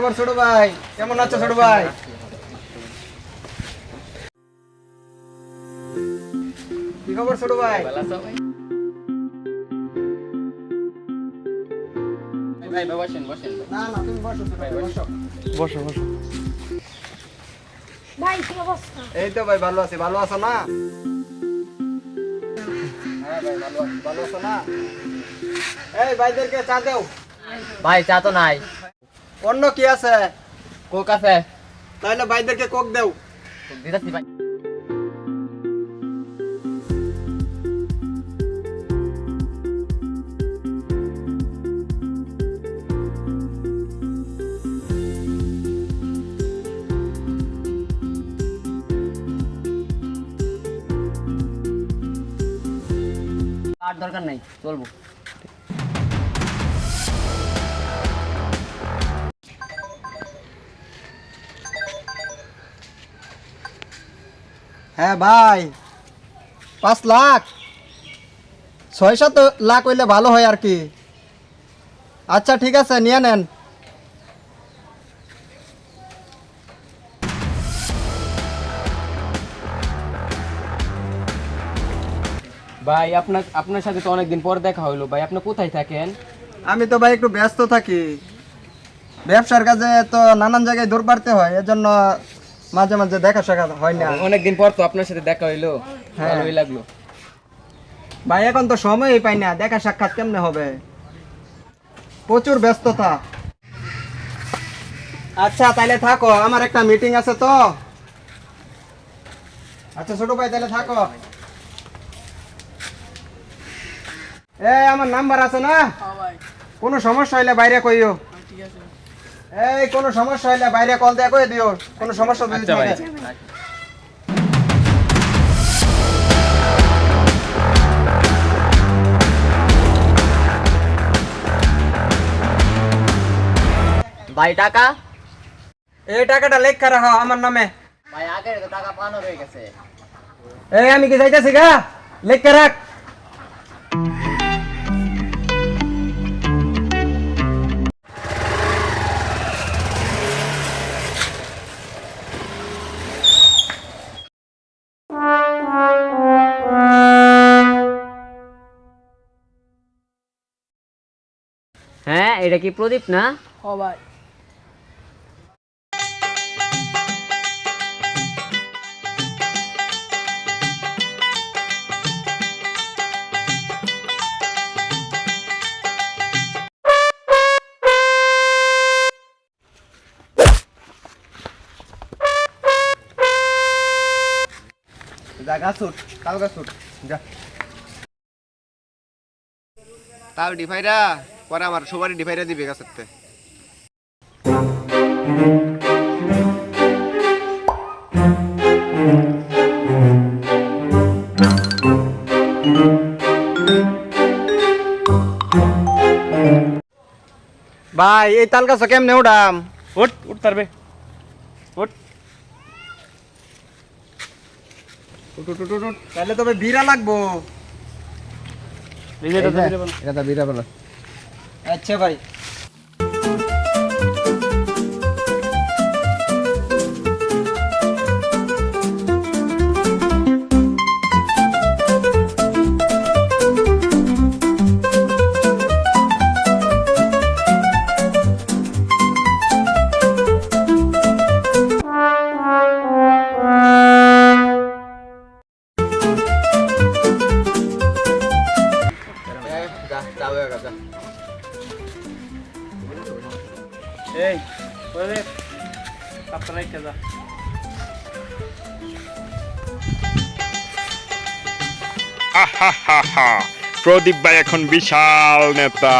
খবর ছোট ভাই? কেমন আছো ছোট ভাই? কি খবর ছোট ভাই? ভালো আছো ভাই? ভাই বসেন বসেন। না না তুমি বসো ছোট ভাই, বসো। বসো বসো। ভাই কি অবস্থা? এই তো ভাই ভালো আছি, ভালো আছো না? হ্যাঁ ভাই ভালো আছি, ভালো আছো না? এই ভাইদেরকে চা দাও। ভাই চা তো নাই। অন্য কি আছে? কোক আছে? তাহলে ভাইদেরকে কোক দাও। কোক দিতাছি ভাই। আর দরকার নাই, চলবো। হ্যাঁ ভাই 5 লাখ 6-7 লাখ হইলে ভালো হয় আর কি। আচ্ছা ঠিক আছে নিয়ে নেন। ভাই আপনার সাথে তো অনেকদিন পর দেখা হইলো ভাই, আপনি কোথায় থাকেন? আমি তো ভাই একটু ব্যস্ত থাকি, ব্যবসার কাজে তো নানান জায়গায় দূর পারতে হয়, এজন্য মাঝে মাঝে দেখা সাক্ষাৎ হয় না। অনেকদিন পর তো আপনার সাথে দেখা হইলো, হ্যাঁ। ভালোই লাগলো। ভাই এখন তো সময়ই পাই না, দেখা সাক্ষাৎ কেমনে হবে, প্রচুর ব্যস্ততা। আচ্ছা তাইলে থাকো, আমার একটা মিটিং আছে তো। আচ্ছা ছোট ভাই তাহলে থাকো। আমার নাম্বার আছে না? কোনো সমস্যা হইলে বাইরে কইও। কোনো সমস্যা হইলে বাইরে কল দিয়ে কই দিও, কোনো সমস্যা যদি আচ্ছা ভাই। থাকে। ভাই টাকা? এই টাকাটা লেখা রাখো আমার নামে। ভাই আগে তো টাকা পানো হয়ে গেছে। আমি কি যাইতেছি গা, লেখা রাখ। হ্যাঁ এটা কি প্রদীপ না? ও ভাই যা গাছুট, কাল গাছুট যা। তাল ডিভাইডা পরে আমার সবারই ডিভাইডা দিবে গাছেরতে। ভাই এই তাল গাছ কেমনে উঠাম? উঠ উঠ পারবে। উঠ। তাহলে তবে বিড়া লাগবো। এটা তো বিরে বল। এটা বিড়া বলো। আচ্ছা ভাই। এই ওরে কাপড় রাইখা যা। প্রদীপ ভাই এখন বিশাল নেতা।